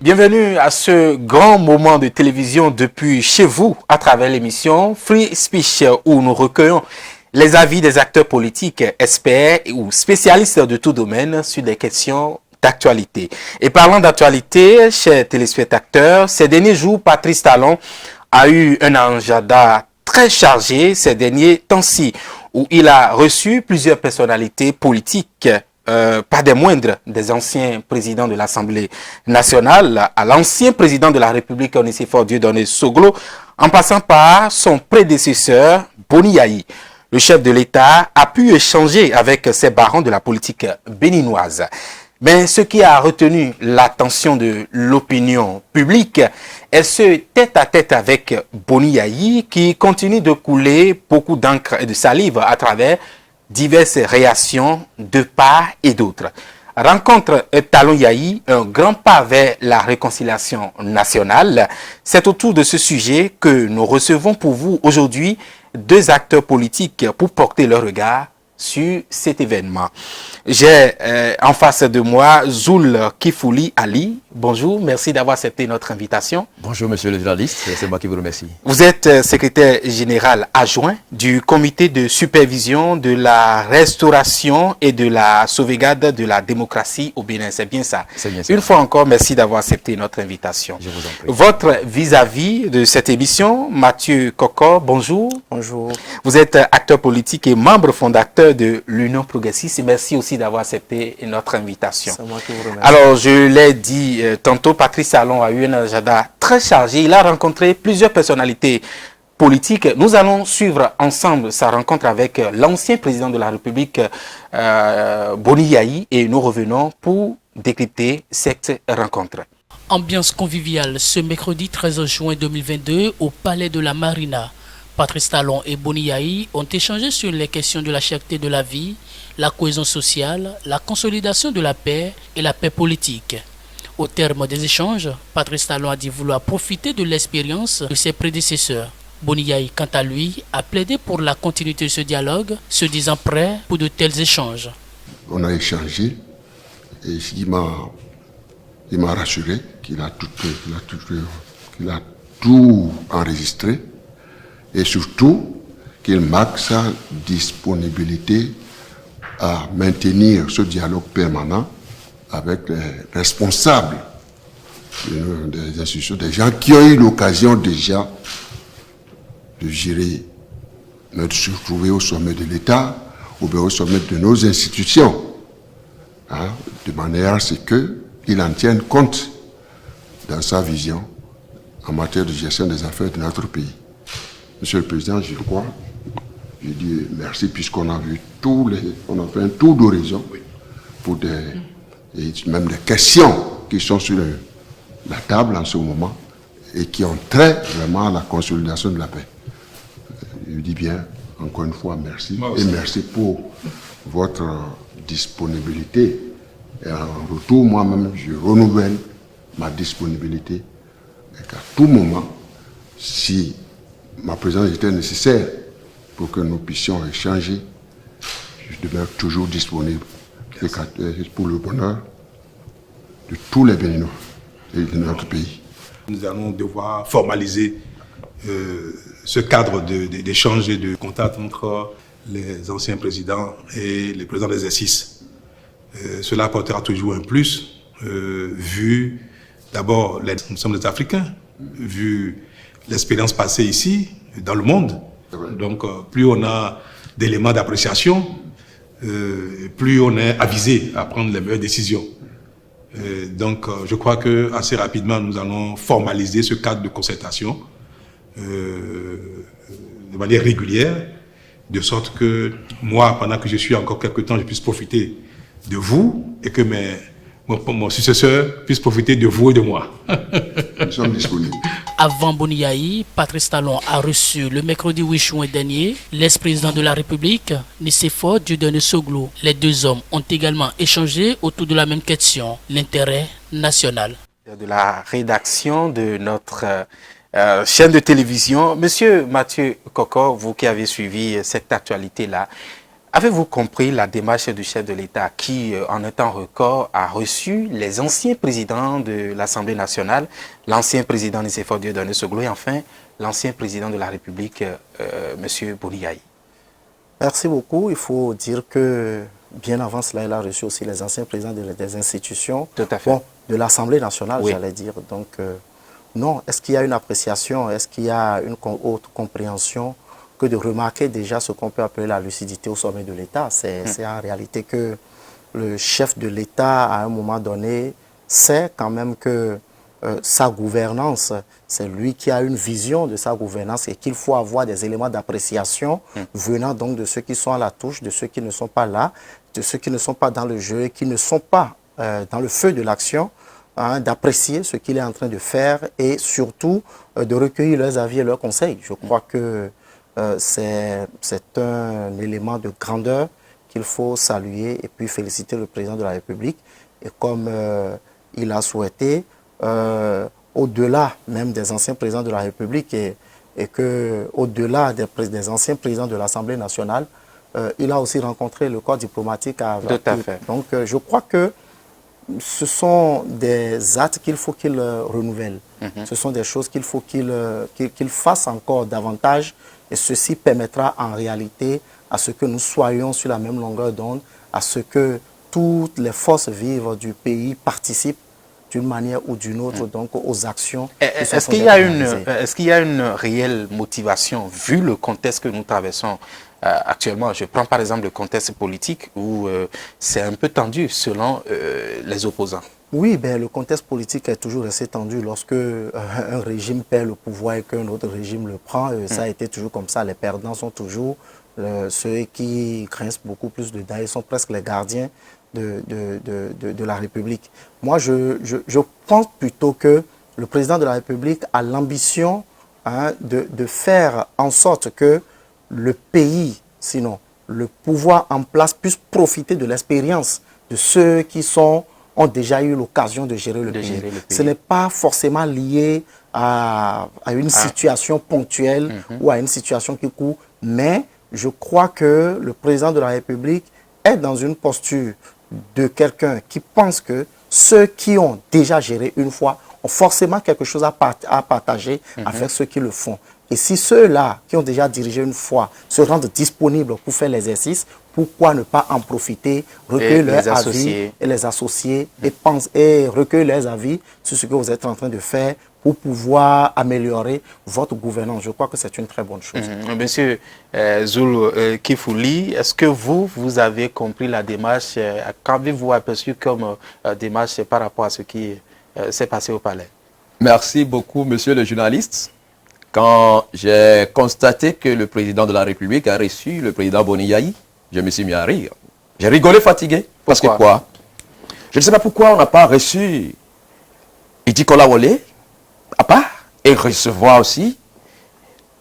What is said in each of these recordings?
Bienvenue à ce grand moment de télévision depuis chez vous à travers l'émission Free Speech où nous recueillons les avis des acteurs politiques, experts ou spécialistes de tout domaine sur des questions d'actualité. Et parlant d'actualité, chers téléspectateurs, ces derniers jours, Patrice Talon a eu un agenda très chargé ces derniers temps-ci où il a reçu plusieurs personnalités politiques. Pas des moindres, des anciens présidents de l'Assemblée nationale, à l'ancien président de la République, Onesphore Dieudonné Soglo, en passant par son prédécesseur, Boni Yayi. Le chef de l'État a pu échanger avec ces barons de la politique béninoise. Mais ce qui a retenu l'attention de l'opinion publique est ce tête-à-tête avec Boni Yayi qui continue de couler beaucoup d'encre et de salive à travers diverses réactions de part et d'autre. Rencontre Talon Yayi, un grand pas vers la réconciliation nationale. C'est autour de ce sujet que nous recevons pour vous aujourd'hui deux acteurs politiques pour porter leur regard sur cet événement. J'ai en face de moi Zoul Kifouli Ali. Bonjour, merci d'avoir accepté notre invitation. Bonjour monsieur le journaliste, c'est moi qui vous remercie. Vous êtes secrétaire général adjoint du comité de supervision de la restauration et de la sauvegarde de la démocratie au Bénin, c'est bien ça? C'est bien ça. Une fois encore, merci d'avoir accepté notre invitation. Je vous en prie. Votre vis-à-vis de cette émission, Mathieu Kokor, bonjour. Bonjour. Vous êtes acteur politique et membre fondateur de l'Union progressiste. Merci aussi d'avoir accepté notre invitation. C'est moi qui vous remercie. Alors, je l'ai dit tantôt, Patrice Talon a eu un agenda très chargé. Il a rencontré plusieurs personnalités politiques. Nous allons suivre ensemble sa rencontre avec l'ancien président de la République, Boni Yayi, et nous revenons pour décrypter cette rencontre. Ambiance conviviale ce mercredi 13 juin 2022 au Palais de la Marina. Patrice Talon et Boni Yayi ont échangé sur les questions de la cherté de la vie, la cohésion sociale, la consolidation de la paix et la paix politique. Au terme des échanges, Patrice Talon a dit vouloir profiter de l'expérience de ses prédécesseurs. Boni Yayi, quant à lui, a plaidé pour la continuité de ce dialogue, se disant prêt pour de tels échanges. On a échangé et il m'a rassuré qu'il a tout enregistré et surtout qu'il marque sa disponibilité à maintenir ce dialogue permanent avec les responsables des institutions, des gens qui ont eu l'occasion déjà de gérer, de se retrouver au sommet de l'État ou bien au sommet de nos institutions, de manière à ce qu'il en tienne compte dans sa vision en matière de gestion des affaires de notre pays. Monsieur le Président, je crois, je dis merci puisqu'on a vu on a fait un tour d'horizon pour même des questions qui sont sur la table en ce moment et qui ont trait vraiment à la consolidation de la paix. Je dis bien, encore une fois, merci et merci pour votre disponibilité. Et en retour, moi-même, je renouvelle ma disponibilité et qu'à tout moment, si ma présence était nécessaire pour que nous puissions échanger, je demeure toujours disponible pour le bonheur de tous les Béninois et de notre pays. Nous allons devoir formaliser ce cadre d'échange et de contact entre les anciens présidents et les présidents d'exercice. Cela apportera toujours un plus, vu d'abord, nous sommes des Africains, vu l'expérience passée ici, dans le monde. Donc, plus on a d'éléments d'appréciation, plus on est avisé à prendre les meilleures décisions. Donc, je crois que assez rapidement, nous allons formaliser ce cadre de concertation de manière régulière, de sorte que moi, pendant que je suis encore quelque temps, je puisse profiter de vous et que mon successeur puisse profiter de vous et de moi. Nous sommes disponibles. Avant Boni Yayi, Patrice Talon a reçu le mercredi 8 juin dernier l'ex-président de la République, Onesphore Dieudonné Soglo. Les deux hommes ont également échangé autour de la même question, l'intérêt national. De la rédaction de notre chaîne de télévision, Monsieur Mathieu Kokor, vous qui avez suivi cette actualité-là, Avez-vous compris la démarche du chef de l'État qui, en un temps record, a reçu les anciens présidents de l'Assemblée nationale, l'ancien président Nicéphore Dieudonné Soglo et enfin l'ancien président de la République, M. Boni Yayi? Merci beaucoup. Il faut dire que bien avant cela, il a reçu aussi les anciens présidents des institutions, Tout à fait. bon, de l'Assemblée nationale, Oui. j'allais dire. Donc, non, est-ce qu'il y a une appréciation, est-ce qu'il y a une autre compréhension que de remarquer déjà ce qu'on peut appeler la lucidité au sommet de l'État? C'est en réalité que le chef de l'État, à un moment donné, sait quand même que sa gouvernance, c'est lui qui a une vision de sa gouvernance et qu'il faut avoir des éléments d'appréciation venant donc de ceux qui sont à la touche, de ceux qui ne sont pas là, de ceux qui ne sont pas dans le jeu et qui ne sont pas dans le feu de l'action, hein, d'apprécier ce qu'il est en train de faire et surtout de recueillir leurs avis et leurs conseils. Je crois que c'est un élément de grandeur qu'il faut saluer et puis féliciter le président de la République. Et comme il a souhaité, au-delà même des anciens présidents de la République et que au-delà des anciens présidents de l'Assemblée nationale, il a aussi rencontré le corps diplomatique à Tout à fait. Donc je crois que ce sont des actes qu'il faut qu'il renouvelle. Ce sont des choses qu'il faut qu'il fasse encore davantage et ceci permettra en réalité à ce que nous soyons sur la même longueur d'onde, à ce que toutes les forces vives du pays participent d'une manière ou d'une autre donc aux actions. Est-ce qu'il y a une réelle motivation vu le contexte que nous traversons actuellement? Je prends par exemple le contexte politique où c'est un peu tendu selon les opposants. Oui, ben, le contexte politique est toujours assez tendu. Lorsque un régime perd le pouvoir et qu'un autre régime le prend, ça a été toujours comme ça. Les perdants sont toujours ceux qui grincent beaucoup plus de dents. Ils sont presque les gardiens de la République. Moi, je pense plutôt que le président de la République a l'ambition de faire en sorte que le pays, sinon le pouvoir en place, puisse profiter de l'expérience de ceux qui ont déjà eu l'occasion de gérer le pays. Ce n'est pas forcément lié à une situation ponctuelle ou à une situation qui court, mais je crois que le président de la République est dans une posture de quelqu'un qui pense que ceux qui ont déjà géré une fois ont forcément quelque chose à partager avec ceux qui le font. Et si ceux-là qui ont déjà dirigé une fois se rendent disponibles pour faire l'exercice, pourquoi ne pas en profiter, recueillir leurs avis et les associer et recueillir leurs avis sur ce que vous êtes en train de faire pour pouvoir améliorer votre gouvernance. Je crois que c'est une très bonne chose. Monsieur Zulu Kifouli, est-ce que vous avez compris la démarche? Qu'avez-vous aperçu comme démarche par rapport à ce qui s'est passé au palais? Merci beaucoup, monsieur le journaliste. Quand j'ai constaté que le président de la République a reçu le président Boni Yayi, je me suis mis à rire. J'ai rigolé fatigué. Parce que quoi? Je ne sais pas pourquoi on n'a pas reçu Idi Kolawole à part et recevoir aussi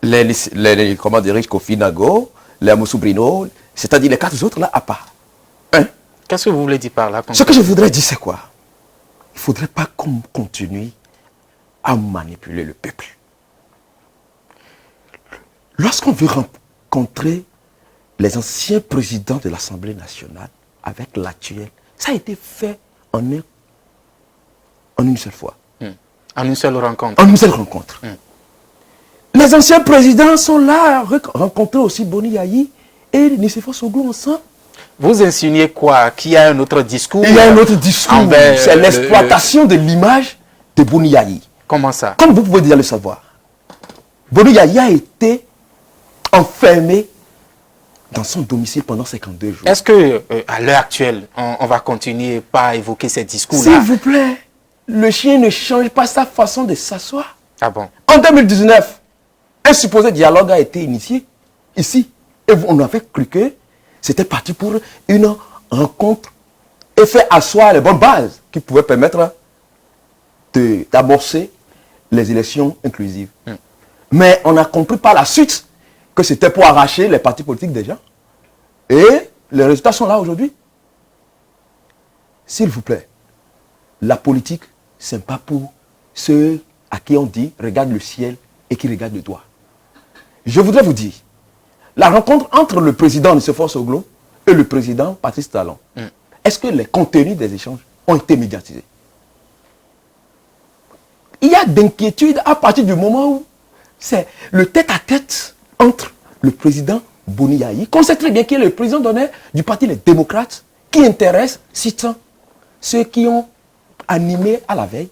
les comment dirais-je, Kofi Nago, les Amoussou Brino, c'est-à-dire les 4 autres là à part. Hein? Qu'est-ce que vous voulez dire par là? Ce que je voudrais dire, c'est quoi? Il ne faudrait pas qu'on continue à manipuler le peuple. Lorsqu'on veut rencontrer les anciens présidents de l'Assemblée nationale avec l'actuel, ça a été fait en une seule fois. En une seule rencontre? En une seule rencontre. Les anciens présidents sont là, rencontrer aussi Boni Yayi et Nicéphore Soglo ensemble. Vous insinuez quoi? Qu'il y a un autre discours? Il y a un autre discours. C'est l'exploitation de l'image de Boni Yayi. Comment ça? Comme vous pouvez déjà le savoir, Boni Yayi a été enfermé dans son domicile pendant 52 jours. Est-ce que à l'heure actuelle, on va continuer pas à évoquer ces discours-là? S'il vous plaît, le chien ne change pas sa façon de s'asseoir. Ah bon? En 2019, un supposé dialogue a été initié ici. Et on avait cru que c'était parti pour une rencontre et faire asseoir les bonnes bases qui pouvaient permettre d'amorcer les élections inclusives. Mais on a compris par la suite que c'était pour arracher les partis politiques des gens. Et les résultats sont là aujourd'hui. S'il vous plaît, la politique, ce n'est pas pour ceux à qui on dit regarde le ciel et qui regardent le doigt. Je voudrais vous dire, la rencontre entre le président Nicéphore Soglo et le président Patrice Talon, est-ce que les contenus des échanges ont été médiatisés? Il y a d'inquiétude à partir du moment où c'est le tête-à-tête entre le président Boni Yayi, qu'on sait très bien qu'il est le président d'honneur du parti Les Démocrates, qui intéresse, citant ceux qui ont animé à la veille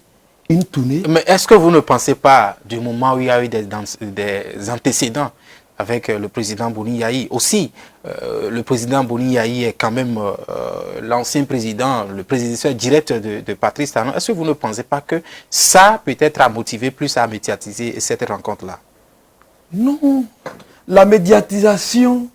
une tournée. Mais est-ce que vous ne pensez pas, du moment où il y a eu des antécédents avec le président Boni Yayi, aussi, le président Boni Yayi est quand même l'ancien président, le prédécesseur direct de Patrice Talon. Est-ce que vous ne pensez pas que ça peut-être a motivé plus à médiatiser cette rencontre-là? Non, la médiatisation,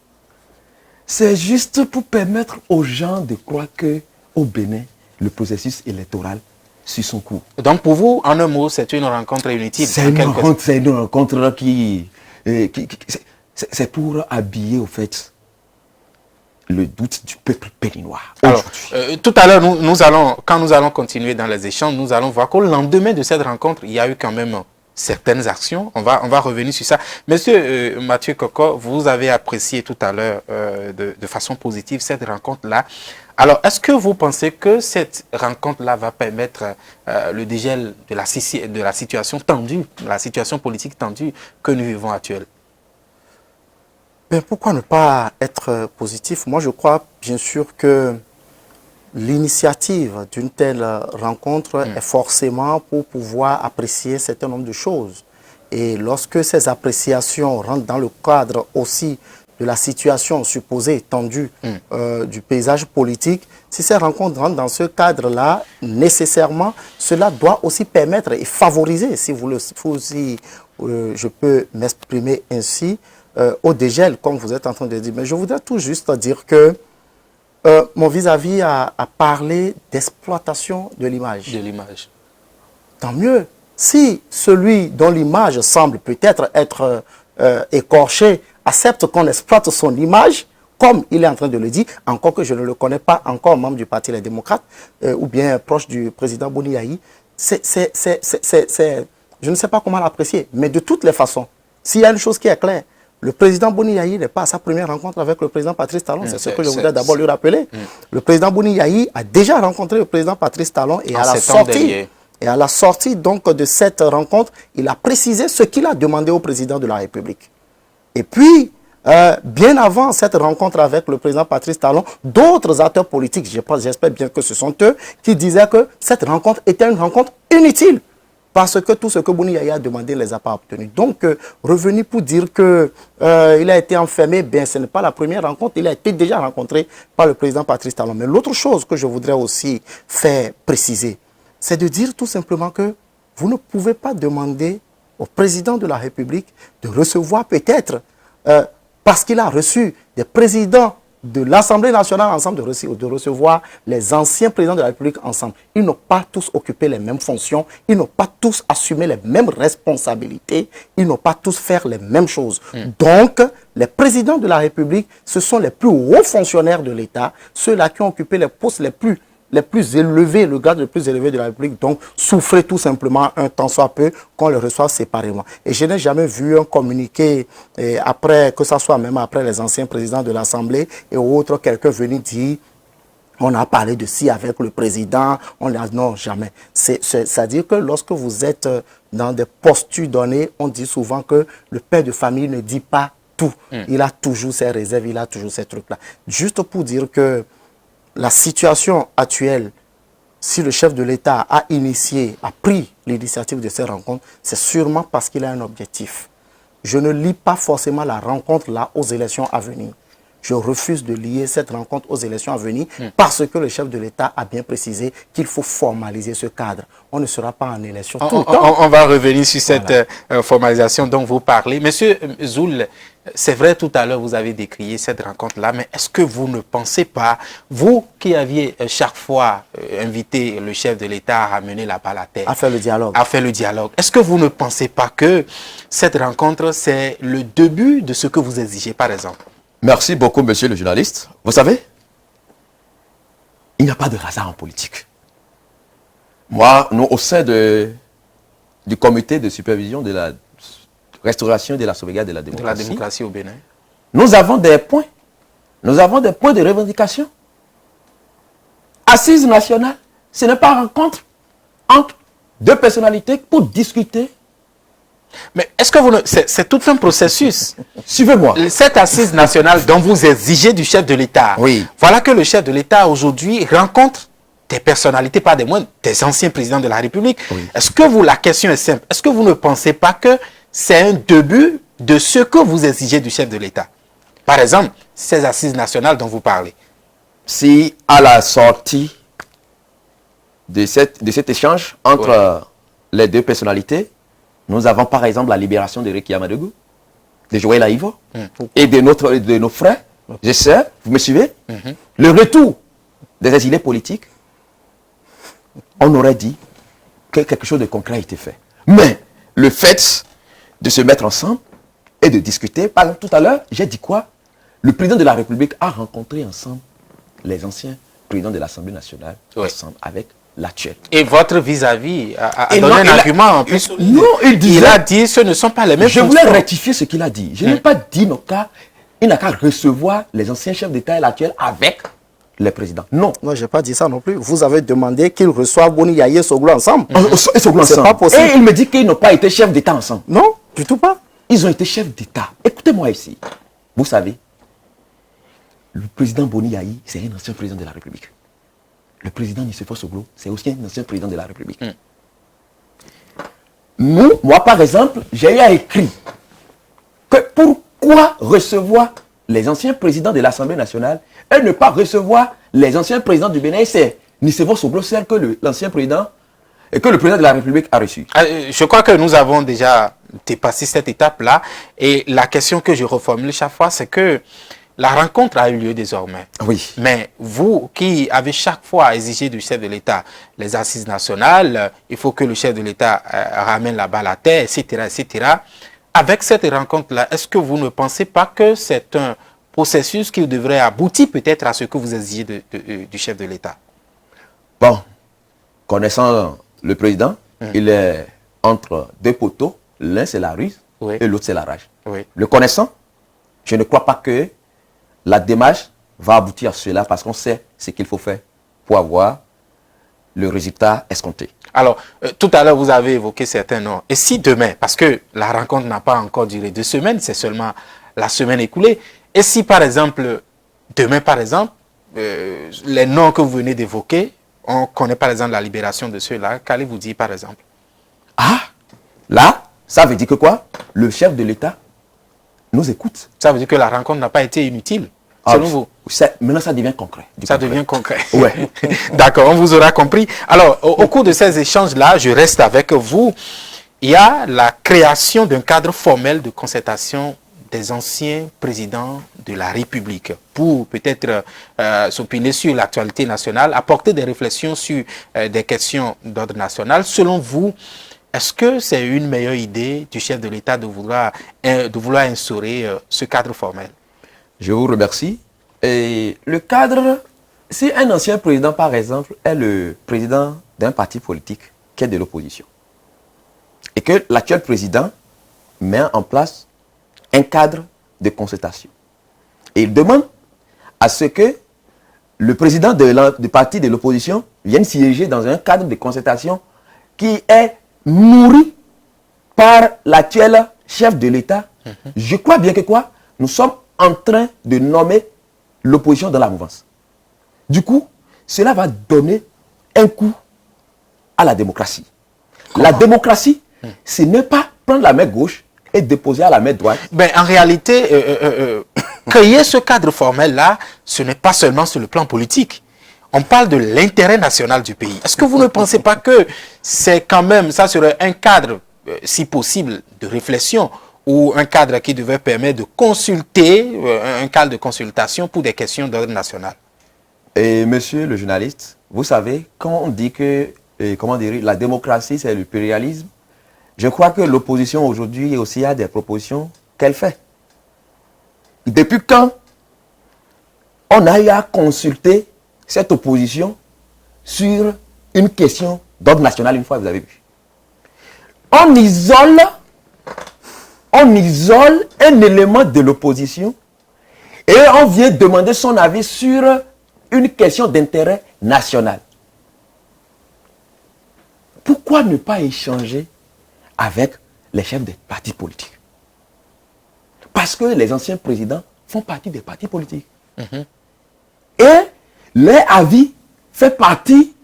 c'est juste pour permettre aux gens de croire qu'au Bénin, le processus électoral suit son cours. Donc pour vous, en un mot, c'est une rencontre inutile? C'est une rencontre qui c'est pour habiller, au fait, le doute du peuple béninois. Alors, tout à l'heure, quand nous allons continuer dans les échanges, nous allons voir qu'au lendemain de cette rencontre, il y a eu quand même certaines actions. On va revenir sur ça. Monsieur Mathieu Koko, vous avez apprécié tout à l'heure de façon positive cette rencontre-là. Alors, est-ce que vous pensez que cette rencontre-là va permettre le dégel de la situation tendue, de la situation politique tendue que nous vivons actuellement? Ben, pourquoi ne pas être positif? Moi, je crois bien sûr que l'initiative d'une telle rencontre est forcément pour pouvoir apprécier un certain nombre de choses. Et lorsque ces appréciations rentrent dans le cadre aussi de la situation supposée tendue du paysage politique, si ces rencontres rentrent dans ce cadre-là, nécessairement, cela doit aussi permettre et favoriser, si je peux m'exprimer ainsi, au dégel, comme vous êtes en train de dire. Mais je voudrais tout juste dire que mon vis-à-vis a parlé d'exploitation de l'image. De l'image. Tant mieux. Si celui dont l'image semble peut-être être écorché accepte qu'on exploite son image, comme il est en train de le dire, encore que je ne le connais pas encore membre du Parti Les Démocrates, ou bien proche du président Boni Yayi, je ne sais pas comment l'apprécier. Mais de toutes les façons, s'il y a une chose qui est claire, le président Boni Yayi n'est pas à sa première rencontre avec le président Patrice Talon. C'est ce que je voudrais d'abord lui rappeler. Le président Boni Yayi a déjà rencontré le président Patrice Talon et à la sortie donc de cette rencontre, il a précisé ce qu'il a demandé au président de la République. Et puis, bien avant cette rencontre avec le président Patrice Talon, d'autres acteurs politiques, j'espère bien que ce sont eux, qui disaient que cette rencontre était une rencontre inutile. Parce que tout ce que Boni Yayi a demandé ne les a pas obtenus. Donc, revenir pour dire qu'il a été enfermé, bien, ce n'est pas la première rencontre. Il a été déjà rencontré par le président Patrice Talon. Mais l'autre chose que je voudrais aussi faire préciser, c'est de dire tout simplement que vous ne pouvez pas demander au président de la République de recevoir peut-être, parce qu'il a reçu des présidents de l'Assemblée nationale ensemble, de recevoir les anciens présidents de la République ensemble. Ils n'ont pas tous occupé les mêmes fonctions, ils n'ont pas tous assumé les mêmes responsabilités, ils n'ont pas tous fait les mêmes choses. Donc, les présidents de la République, ce sont les plus hauts fonctionnaires de l'État, ceux-là qui ont occupé les postes les plus élevés, le grade le plus élevé de la République, donc souffrez tout simplement un temps soit peu qu'on les reçoive séparément. Et je n'ai jamais vu un communiqué, après, que ce soit même après les anciens présidents de l'Assemblée et autres, quelqu'un venir dire on a parlé de ci avec le président, non, jamais. C'est-à-dire que lorsque vous êtes dans des postures données, on dit souvent que le père de famille ne dit pas tout. Il a toujours ses réserves, il a toujours ces trucs-là. Juste pour dire que la situation actuelle, si le chef de l'État a pris l'initiative de ces rencontres, c'est sûrement parce qu'il a un objectif. Je ne lie pas forcément la rencontre là aux élections à venir. Je refuse de lier cette rencontre aux élections à venir parce que le chef de l'État a bien précisé qu'il faut formaliser ce cadre. On ne sera pas en élection tout le temps. On va revenir sur cette formalisation dont vous parlez. Monsieur Zoul, c'est vrai, tout à l'heure, vous avez décrié cette rencontre-là, mais est-ce que vous ne pensez pas, vous qui aviez chaque fois invité le chef de l'État à ramener la balle à terre, à faire le dialogue, est-ce que vous ne pensez pas que cette rencontre, c'est le début de ce que vous exigez, par exemple? Merci beaucoup, monsieur le journaliste. Vous savez, il n'y a pas de hasard en politique. Moi, nous, au sein du comité de supervision de la restauration et de la sauvegarde de la démocratie, au Bénin, nous avons des points Nous avons des points de revendication. Assise nationale, ce n'est pas une rencontre entre deux personnalités pour discuter. Mais est-ce que vous... C'est tout un processus. Suivez-moi. Cette assise nationale dont vous exigez du chef de l'État, oui. Voilà que le chef de l'État aujourd'hui rencontre des personnalités, pas des moindres, des anciens présidents de la République. Oui. Est-ce que vous, la question est simple, est-ce que vous ne pensez pas que c'est un début de ce que vous exigez du chef de l'État? Par exemple, ces assises nationales dont vous parlez. Si à la sortie de cet échange entre les deux personnalités, nous avons par exemple la libération de Réki Yamadegou, de Joël Aïvo et de nos frères, je sais, vous me suivez, le retour des exilés politiques, on aurait dit que quelque chose de concret a été fait. Mais le fait de se mettre ensemble et de discuter, par exemple tout à l'heure, j'ai dit quoi? Le président de la République a rencontré ensemble les anciens présidents de l'Assemblée nationale, ensemble avec l'actuel. Et votre vis-à-vis a donné un argument en plus. Non, il a dit ce ne sont pas les mêmes fonctions. Je voulais rectifier ce qu'il a dit. Je n'ai pas dit il n'a qu'à recevoir les anciens chefs d'État et l'actuel avec les présidents. Non. Moi, je n'ai pas dit ça non plus. Vous avez demandé qu'ils reçoivent Boni Yayi et Soglo ensemble. C'est pas possible. Et il me dit qu'ils n'ont pas été chefs d'État ensemble. Non, du tout pas. Ils ont été chefs d'État. Écoutez-moi ici. Vous savez, le président Boni Yayi, c'est un ancien président de la République. Le président Nicéphore Soglo, c'est aussi un ancien président de la République. Moi, par exemple, j'ai eu à écrire que pourquoi recevoir les anciens présidents de l'Assemblée nationale et ne pas recevoir les anciens présidents du Bénin. C'est Nicéphore Soglo, celle que l'ancien président et que le président de la République a reçu. Je crois que nous avons déjà dépassé cette étape-là. Et la question que je reformule chaque fois, c'est que la rencontre a eu lieu désormais. Oui. Mais vous qui avez chaque fois exigé du chef de l'État les assises nationales, il faut que le chef de l'État ramène la balle à terre, etc., etc. Avec cette rencontre-là, est-ce que vous ne pensez pas que c'est un processus qui devrait aboutir peut-être à ce que vous exigez du chef de l'État? Bon, connaissant le président, il est entre deux poteaux. L'un c'est la ruse et l'autre c'est la rage. Le connaissant, je ne crois pas que la démarche va aboutir à cela parce qu'on sait ce qu'il faut faire pour avoir le résultat escompté. Alors, tout à l'heure, vous avez évoqué certains noms. Et si demain, parce que la rencontre n'a pas encore duré 2 semaines, c'est seulement la semaine écoulée. Et si, par exemple, demain, par exemple, les noms que vous venez d'évoquer, on connaît par exemple la libération de ceux-là, qu'allez-vous dire, par exemple? Ah, là, ça veut dire que quoi? Le chef de l'État nous écoute. Ça veut dire que la rencontre n'a pas été inutile, selon vous? Maintenant, ça devient concret. Devient concret. Ouais. D'accord, on vous aura compris. Alors, au cours de ces échanges-là, je reste avec vous. Il y a la création d'un cadre formel de concertation des anciens présidents de la République pour peut-être s'opiner sur l'actualité nationale, apporter des réflexions sur des questions d'ordre national. Selon vous, est-ce que c'est une meilleure idée du chef de l'État de vouloir instaurer ce cadre formel? Je vous remercie. Et le cadre, si un ancien président, par exemple, est le président d'un parti politique qui est de l'opposition, et que l'actuel président met en place un cadre de concertation, et il demande à ce que le président du parti de l'opposition vienne siéger dans un cadre de concertation qui est nourri par l'actuel chef de l'État. Je crois bien que quoi? Nous sommes en train de nommer l'opposition dans la mouvance. Du coup, cela va donner un coup à la démocratie. La démocratie, ce n'est pas prendre la main gauche et déposer à la main droite. Ben, en réalité, créer ce cadre formel-là, ce n'est pas seulement sur le plan politique. On parle de l'intérêt national du pays. Est-ce que vous ne pensez pas que c'est quand même, ça serait un cadre, si possible, de réflexion ou un cadre qui devait permettre de consulter, un cadre de consultation pour des questions d'ordre national? Et monsieur le journaliste, vous savez, quand on dit que, la démocratie c'est le pluralisme, je crois que l'opposition aujourd'hui aussi a des propositions qu'elle fait. Depuis quand on a eu à consulter cette opposition sur une question d'ordre national une fois, vous avez vu? On isole un élément de l'opposition Et on vient demander son avis sur une question d'intérêt national. Pourquoi ne pas échanger avec les chefs des partis politiques? Parce que les anciens présidents font partie des partis politiques. Et leur avis fait partie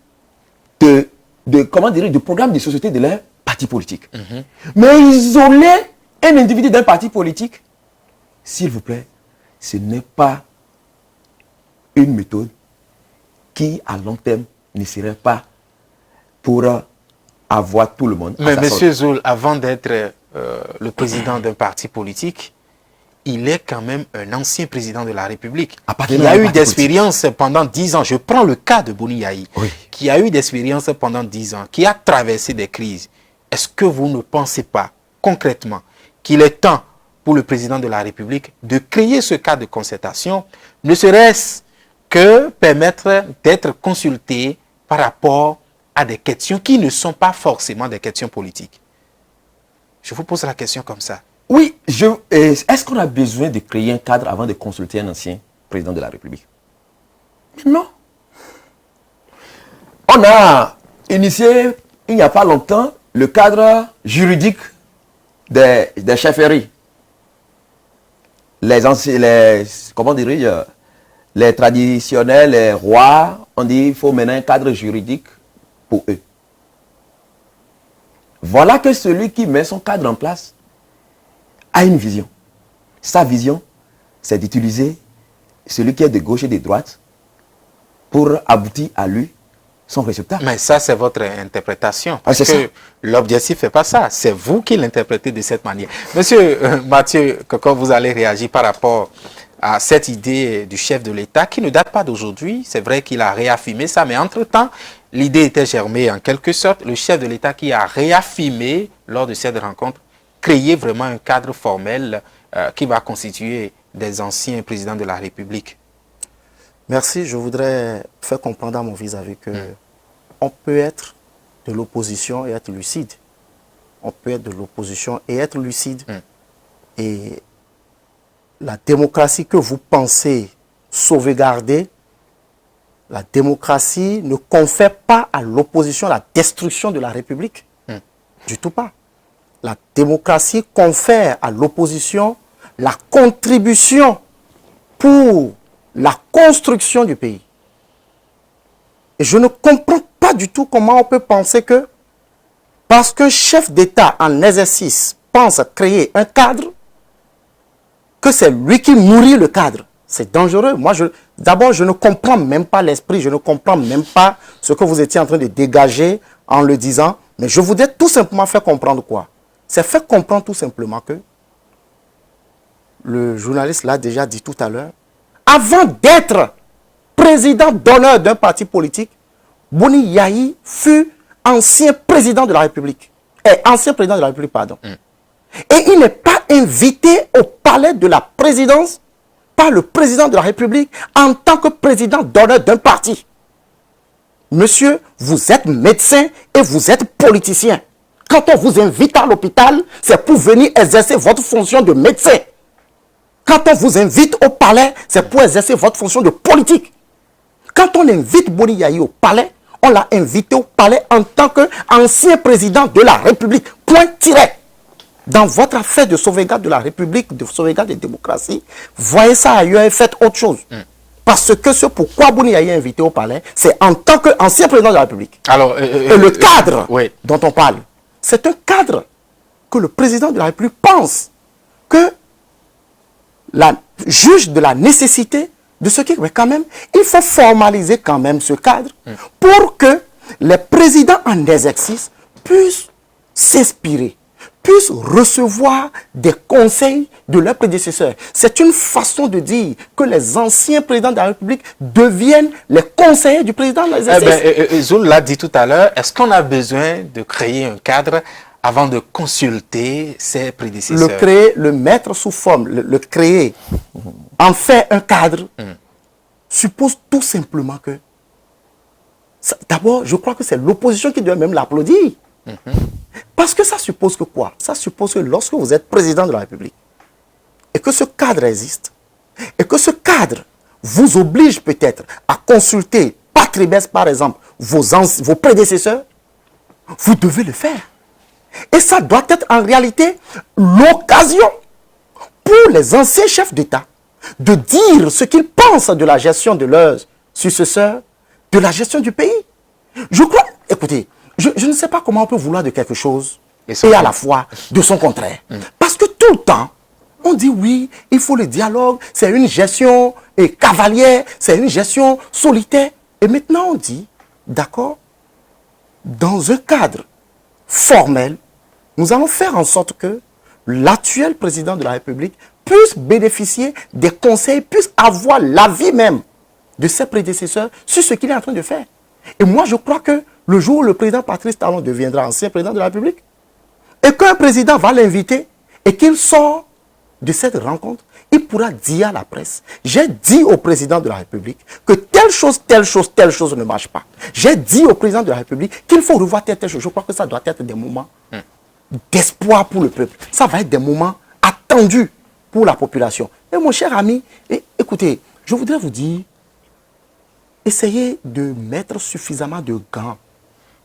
comment dire, du programme de société de leur parti politique. Mais isoler un individu d'un parti politique, s'il vous plaît, ce n'est pas une méthode qui, à long terme, ne serait pas pour avoir tout le monde. Mais M. Zoul, avant d'être le président d'un parti politique, il est quand même un ancien président de la République. Il a eu d'expérience pendant 10 ans. Je prends le cas de Boni Yayi, qui a eu d'expérience pendant 10 ans, qui a traversé des crises. Est-ce que vous ne pensez pas, concrètement, qu'il est temps pour le président de la République de créer ce cadre de concertation, ne serait-ce que permettre d'être consulté par rapport à des questions qui ne sont pas forcément des questions politiques? Je vous pose la question comme ça. Oui, est-ce qu'on a besoin de créer un cadre avant de consulter un ancien président de la République? Mais non. On a initié, il n'y a pas longtemps, le cadre juridique des chefferies. Comment dirais-je, les traditionnels, les rois, on dit qu'il faut maintenant un cadre juridique pour eux. Voilà que celui qui met son cadre en place a une vision. Sa vision, c'est d'utiliser celui qui est de gauche et de droite pour aboutir à lui son résultat. Mais ça, c'est votre interprétation. Parce que l'objectif n'est pas ça. C'est vous qui l'interprétez de cette manière. Monsieur Mathieu, quand vous allez réagir par rapport à cette idée du chef de l'État qui ne date pas d'aujourd'hui. C'est vrai qu'il a réaffirmé ça, mais entre-temps, l'idée était germée en quelque sorte. Le chef de l'État qui a réaffirmé lors de cette rencontre, créer vraiment un cadre formel qui va constituer des anciens présidents de la République. Merci. Je voudrais faire comprendre à mon vis-à-vis que on peut être de l'opposition et être lucide. On peut être de l'opposition et être lucide. Et la démocratie que vous pensez sauvegarder, la démocratie ne confère pas à l'opposition la destruction de la République. Du tout pas. La démocratie confère à l'opposition la contribution pour la construction du pays. Et je ne comprends pas du tout comment on peut penser que parce qu'un chef d'État en exercice pense créer un cadre, que c'est lui qui nourrit le cadre. C'est dangereux. Moi, d'abord, je ne comprends même pas l'esprit, je ne comprends même pas ce que vous étiez en train de dégager en le disant. Mais je voudrais tout simplement faire comprendre quoi? C'est faire comprendre tout simplement que le journaliste l'a déjà dit tout à l'heure. Avant d'être président d'honneur d'un parti politique, Boni Yayi fut ancien président de la République. Ancien président de la République, pardon. Et il n'est pas invité au palais de la présidence par le président de la République en tant que président d'honneur d'un parti. Monsieur, vous êtes médecin et vous êtes politicien. Quand on vous invite à l'hôpital, c'est pour venir exercer votre fonction de médecin. Quand on vous invite au palais, c'est pour exercer votre fonction de politique. Quand on invite Boni Yayi au palais, on l'a invité au palais en tant qu'ancien président de la République. Point tiré. Dans votre affaire de sauvegarde de la République, de sauvegarde de la démocratie, voyez ça ailleurs et faites autre chose. Parce que ce pourquoi Boni Yayi est invité au palais, c'est en tant qu'ancien président de la République. Alors, et le cadre dont on parle, c'est un cadre que le président de la République pense que juge de la nécessité de ce qui, mais quand même, il faut formaliser quand même ce cadre pour que les présidents en exercice puissent s'inspirer, puissent recevoir des conseils de leurs prédécesseurs. C'est une façon de dire que les anciens présidents de la République deviennent les conseillers du président de l'exercice. Zoul l'a dit tout à l'heure, est-ce qu'on a besoin de créer un cadre avant de consulter ses prédécesseurs? Le créer, le mettre sous forme, le créer, en faire un cadre, suppose tout simplement que... D'abord, je crois que c'est l'opposition qui doit même l'applaudir. Parce que ça suppose que quoi? Ça suppose que lorsque vous êtes président de la République et que ce cadre existe, et que ce cadre vous oblige peut-être à consulter Patribes, par exemple, vos prédécesseurs, vous devez le faire. Et ça doit être en réalité l'occasion pour les anciens chefs d'État de dire ce qu'ils pensent de la gestion de leurs successeurs, de la gestion du pays. Je crois, écoutez, je ne sais pas comment on peut vouloir de quelque chose et à la fois de son contraire. Parce que tout le temps, on dit oui, il faut le dialogue, c'est une gestion cavalière, c'est une gestion solitaire. Et maintenant on dit, d'accord, dans un cadre formel, nous allons faire en sorte que l'actuel président de la République puisse bénéficier des conseils, puisse avoir l'avis même de ses prédécesseurs sur ce qu'il est en train de faire. Et moi, je crois que le jour où le président Patrice Talon deviendra ancien président de la République, et qu'un président va l'inviter, et qu'il sort de cette rencontre, il pourra dire à la presse, j'ai dit au président de la République que telle chose ne marche pas. J'ai dit au président de la République qu'il faut revoir telle chose. Je crois que ça doit être des moments d'espoir pour le peuple. Ça va être des moments attendus pour la population. Et mon cher ami, écoutez, je voudrais vous dire, essayez de mettre suffisamment de gants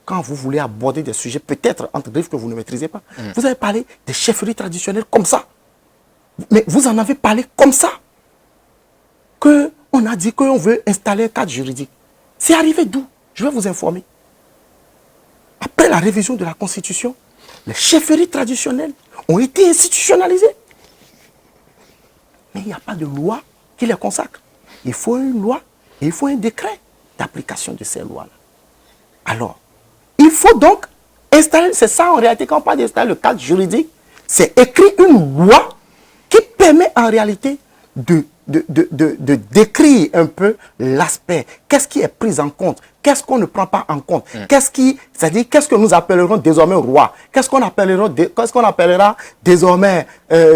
quand vous voulez aborder des sujets, peut-être entre griffes que vous ne maîtrisez pas. Vous avez parlé des chefferies traditionnelles comme ça. Mais vous en avez parlé comme ça. Qu'on a dit qu'on veut installer un cadre juridique. C'est arrivé d'où? Je vais vous informer. Après la révision de la Constitution, les chefferies traditionnelles ont été institutionnalisées. Mais il n'y a pas de loi qui les consacre. Il faut une loi et il faut un décret d'application de ces lois-là. Alors, il faut donc installer, c'est ça en réalité, quand on parle d'installer le cadre juridique, c'est écrire une loi qui permet en réalité de décrire un peu l'aspect. Qu'est-ce qui est pris en compte? Qu'est-ce qu'on ne prend pas en compte? C'est-à-dire, qu'est-ce que nous appellerons désormais roi? Qu'est-ce qu'on appellera désormais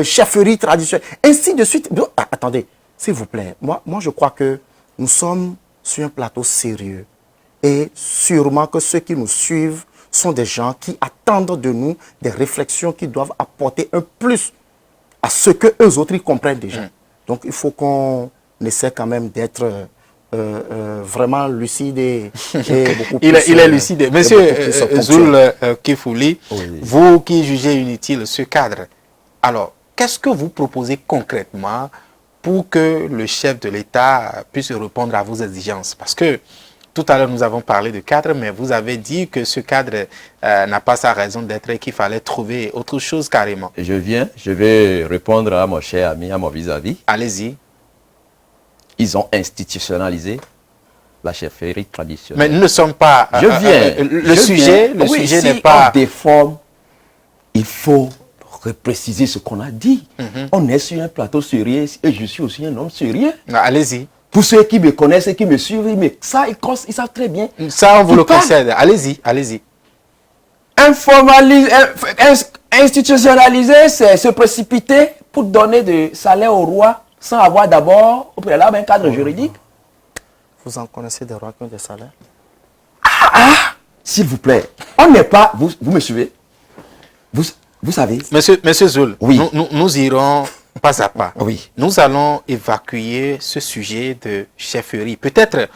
chefferie traditionnelle? Ainsi de suite. Attendez, s'il vous plaît. Moi, je crois que nous sommes sur un plateau sérieux. Et sûrement que ceux qui nous suivent sont des gens qui attendent de nous des réflexions qui doivent apporter un plus à ce que eux autres ils comprennent déjà. Donc il faut qu'on essaie quand même d'être vraiment lucide et beaucoup plus... il est lucide. Monsieur Zoul Kifouli, vous qui jugez inutile ce cadre, alors qu'est-ce que vous proposez concrètement pour que le chef de l'État puisse répondre à vos exigences? Parce que tout à l'heure, nous avons parlé de cadre, mais vous avez dit que ce cadre n'a pas sa raison d'être et qu'il fallait trouver autre chose carrément. Je vais répondre à mon cher ami, à mon vis-à-vis. Allez-y. Ils ont institutionnalisé la chefferie traditionnelle. Mais nous ne sommes pas... le sujet n'est pas... On déforme, il faut repréciser ce qu'on a dit. On est sur un plateau sérieux et je suis aussi un homme sérieux. Allez-y. Pour ceux qui me connaissent et qui me suivent, mais ça, ils savent très bien. Ça, on vous le concède. Allez-y, allez-y. Institutionnaliser, c'est se précipiter pour donner de salaire au roi sans avoir d'abord au préalable un cadre juridique. Vous en connaissez des rois qui ont des salaires? S'il vous plaît, on n'est pas... Vous me suivez? Vous savez? Monsieur Zoul, oui. nous irons... pas à pas. Oui. Nous allons évacuer ce sujet de chefferie. Peut-être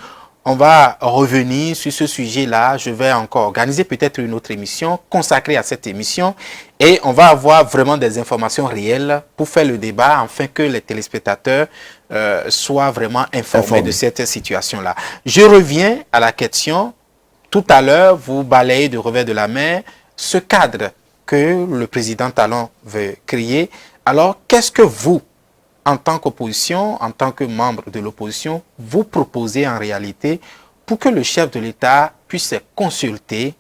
on va revenir sur ce sujet-là. Je vais encore organiser peut-être une autre émission consacrée à cette émission et on va avoir vraiment des informations réelles pour faire le débat afin que les téléspectateurs soient vraiment informés de cette situation-là. Je reviens à la question. Tout à l'heure, vous balayez de revers de la main ce cadre que le président Talon veut créer. Alors, qu'est-ce que vous, en tant qu'opposition, en tant que membre de l'opposition, vous proposez en réalité pour que le chef de l'État puisse consulter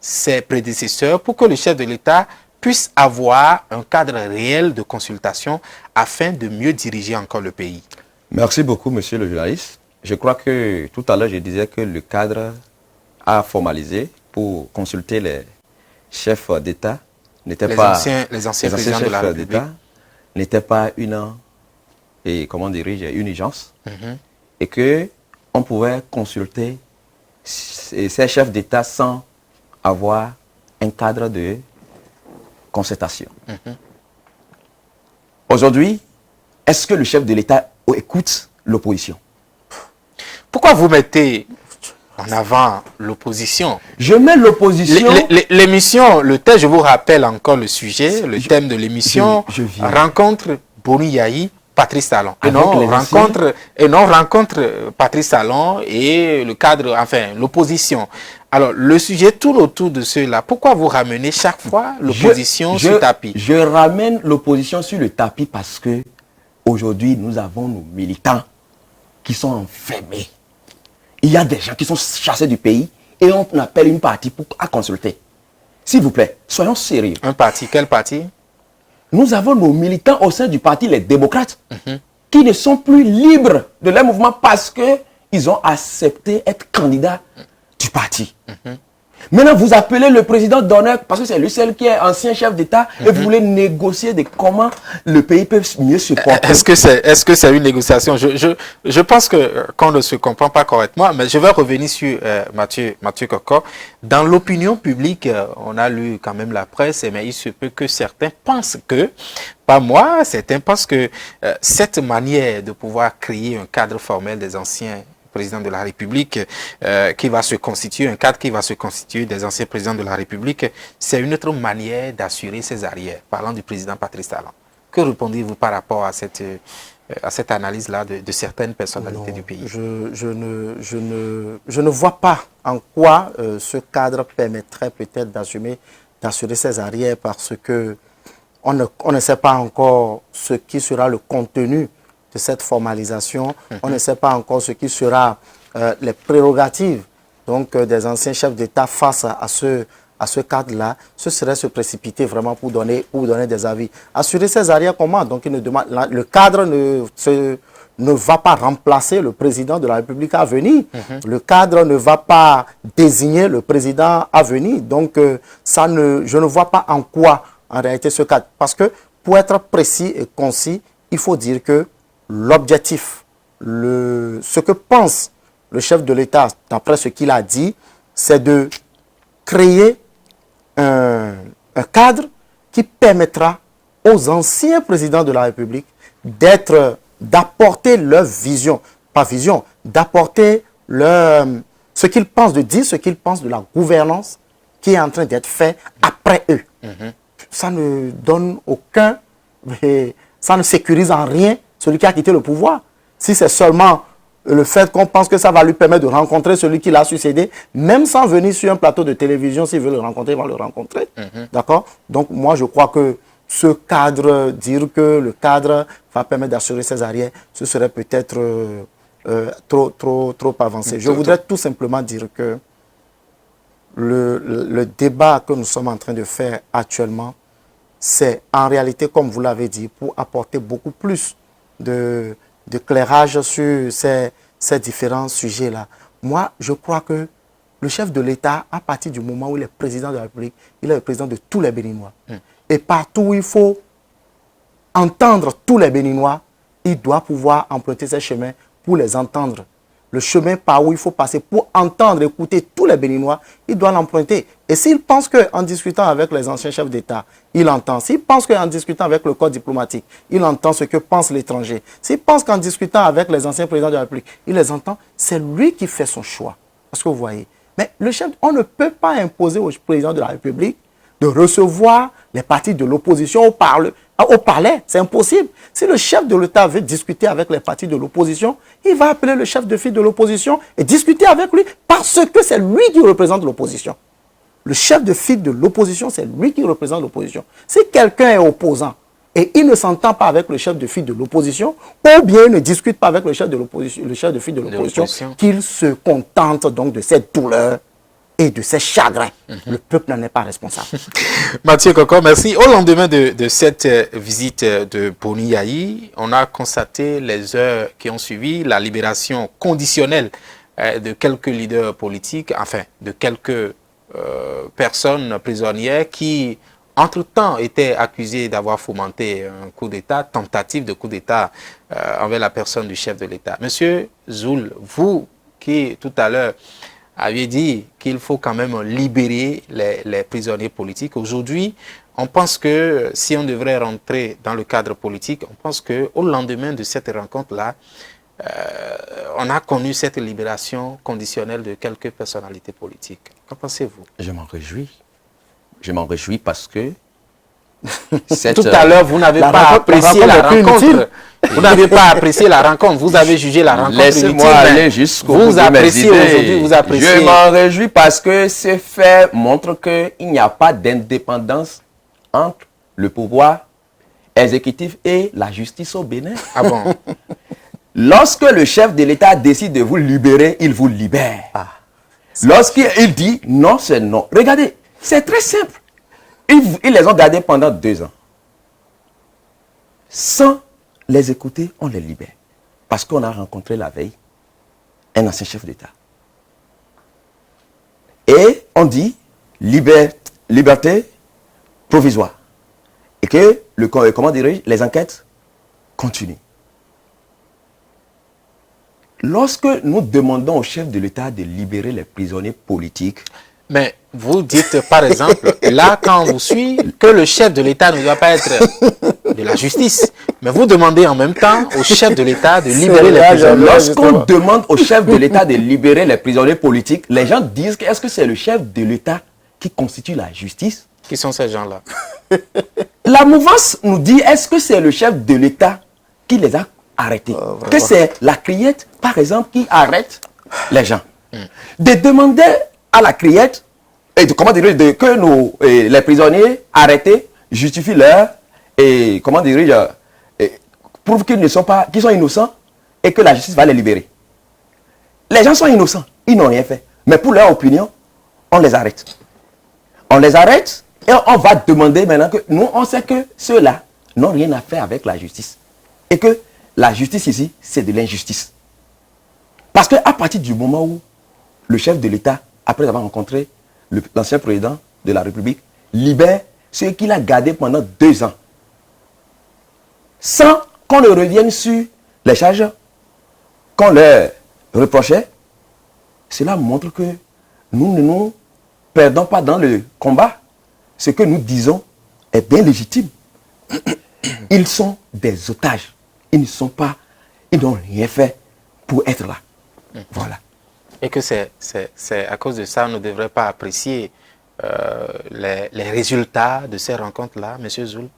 ses prédécesseurs, pour que le chef de l'État puisse avoir un cadre réel de consultation afin de mieux diriger encore le pays? Merci beaucoup, monsieur le journaliste. Je crois que tout à l'heure, je disais que le cadre a formalisé pour consulter les chefs d'État n'était pas... Les anciens présidents de la République n'était pas une urgence et que on pouvait consulter ces chefs d'État sans avoir un cadre de concertation. Aujourd'hui, est-ce que le chef de l'État écoute l'opposition. Pourquoi vous mettez en avant l'opposition? Je mets l'opposition... L'émission, le thème, je vous rappelle encore le sujet, le thème de l'émission, rencontre Boni Yayi, Patrice Talon. Et non, rencontre Patrice Talon et le cadre, enfin, l'opposition. Alors, le sujet tourne autour de cela. Pourquoi vous ramenez chaque fois l'opposition sur le tapis? Je ramène l'opposition sur le tapis parce que aujourd'hui, nous avons nos militants qui sont enfermés. Il y a des gens qui sont chassés du pays et on appelle une partie à consulter. S'il vous plaît, soyons sérieux. Un parti, quel parti? Nous avons nos militants au sein du parti, les démocrates, qui ne sont plus libres de leur mouvement parce qu'ils ont accepté être candidats du parti. Maintenant, vous appelez le président d'honneur parce que c'est lui seul qui est ancien chef d'État et vous voulez négocier de comment le pays peut mieux se porter. Est-ce que c'est une négociation? Je pense qu'on ne se comprend pas correctement, mais je vais revenir sur Mathieu Koko. Dans l'opinion publique, on a lu quand même la presse, mais il se peut que certains pensent que, pas moi, certains pensent que cette manière de pouvoir créer un cadre formel des anciens président de la République qui va se constituer, un cadre qui va se constituer des anciens présidents de la République, c'est une autre manière d'assurer ses arrières, parlant du président Patrice Talon. Que répondez-vous par rapport à cette analyse-là de certaines personnalités du pays? Je ne vois pas en quoi ce cadre permettrait peut-être d'assurer ses arrières parce que on ne sait pas encore ce qui sera le contenu de cette formalisation. On ne sait pas encore ce qui sera les prérogatives donc, des anciens chefs d'État face à ce cadre-là. Ce serait se précipiter vraiment pour donner des avis. Assurer ses arrières comment? Donc, le cadre ne va pas remplacer le président de la République à venir. Le cadre ne va pas désigner le président à venir. Donc, je ne vois pas en quoi, en réalité, ce cadre. Parce que, pour être précis et concis, il faut dire que l'objectif, ce que pense le chef de l'État, d'après ce qu'il a dit, c'est de créer un cadre qui permettra aux anciens présidents de la République d'apporter leur vision, pas vision, d'apporter ce qu'ils pensent, de dire ce qu'ils pensent de la gouvernance qui est en train d'être fait après eux. Ça ne donne aucun, ça ne sécurise en rien celui qui a quitté le pouvoir. Si c'est seulement le fait qu'on pense que ça va lui permettre de rencontrer celui qui l'a succédé, même sans venir sur un plateau de télévision, s'il veut le rencontrer, il va le rencontrer. D'accord? Donc, moi, je crois que ce cadre, dire que le cadre va permettre d'assurer ses arrières, ce serait peut-être trop avancé. Je voudrais tout simplement dire que le débat que nous sommes en train de faire actuellement, c'est en réalité, comme vous l'avez dit, pour apporter beaucoup plus d'éclairage sur ces différents sujets-là. Moi, je crois que le chef de l'État, à partir du moment où il est président de la République, il est le président de tous les Béninois. Et partout où il faut entendre tous les Béninois, il doit pouvoir emprunter ces chemins pour les entendre. Le chemin par où il faut passer pour entendre, écouter tous les Béninois, il doit l'emprunter. Et s'il pense qu'en discutant avec les anciens chefs d'État, il entend. S'il pense qu'en discutant avec le corps diplomatique, il entend ce que pense l'étranger. S'il pense qu'en discutant avec les anciens présidents de la République, il les entend, c'est lui qui fait son choix. Parce que vous voyez, mais le chef, on ne peut pas imposer au président de la République de recevoir les partis de l'opposition au palais. C'est impossible. Si le chef de l'État veut discuter avec les partis de l'opposition, il va appeler le chef de file de l'opposition et discuter avec lui parce que c'est lui qui représente l'opposition. Le chef de file de l'opposition, c'est lui qui représente l'opposition. Si quelqu'un est opposant et il ne s'entend pas avec le chef de file de l'opposition, ou bien il ne discute pas avec le chef de file de l'opposition, qu'il se contente donc de cette douleur et de ces chagrins. Le peuple n'en est pas responsable. Mathieu Koko, merci. Au lendemain de cette visite de Boni Yayi, on a constaté les heures qui ont suivi la libération conditionnelle de quelques leaders politiques, enfin de quelques personnes prisonnières qui, entre-temps, étaient accusées d'avoir fomenté un coup d'État, tentative de coup d'État envers la personne du chef de l'État. Monsieur Zoul, vous qui tout à l'heure avait dit qu'il faut quand même libérer les prisonniers politiques. Aujourd'hui, on pense que si on devrait rentrer dans le cadre politique, on pense qu'au lendemain de cette rencontre-là, on a connu cette libération conditionnelle de quelques personnalités politiques. Qu'en pensez-vous? Je m'en réjouis. Je m'en réjouis parce que... Tout à l'heure, vous n'avez pas apprécié la rencontre. Vous n'avez pas apprécié la rencontre. Vous avez jugé la rencontre. Laissez-moi aller jusqu'au bout de mes idées. Aujourd'hui, vous appréciez. Je m'en réjouis parce que ces faits montrent qu'il n'y a pas d'indépendance entre le pouvoir exécutif et la justice au Bénin. Ah bon? Lorsque le chef de l'État décide de vous libérer, il vous libère. Lorsqu'il dit non, c'est non. Regardez, c'est très simple. Ils les ont gardés pendant 2 ans. Sans les écouter, on les libère. Parce qu'on a rencontré la veille un ancien chef d'État. Et on dit liberté provisoire. Et que, les enquêtes continuent. Lorsque nous demandons au chef de l'État de libérer les prisonniers politiques, mais vous dites, par exemple, là, quand on vous suit, que le chef de l'État ne doit pas être de la justice. Mais vous demandez en même temps au chef de l'État de libérer les prisonniers. Lorsqu'on demande au chef de l'État de libérer les prisonniers politiques, les gens disent est-ce que c'est le chef de l'État qui constitue la justice? Qui sont ces gens-là? La mouvance nous dit est-ce que c'est le chef de l'État qui les a arrêtés? Que c'est la criette, par exemple, qui arrête les gens. De demander à la criette, et que les prisonniers arrêtés justifient prouvent qu'ils sont innocents et que la justice va les libérer. Les gens sont innocents, ils n'ont rien fait. Mais pour leur opinion, on les arrête. On les arrête et on va demander maintenant que nous, on sait que ceux-là n'ont rien à faire avec la justice. Et que la justice ici, c'est de l'injustice. Parce qu'à partir du moment où le chef de l'État, après avoir rencontré l'ancien président de la République, libère ceux qu'il a gardés pendant 2 ans, sans qu'on ne revienne sur les charges qu'on leur reprochait, cela montre que nous ne nous perdons pas dans le combat. Ce que nous disons est bien légitime. Ils sont des otages. Ils n'ont rien fait pour être là. Voilà. Et que c'est à cause de ça, on ne devrait pas apprécier les résultats de ces rencontres-là, M. Zoul?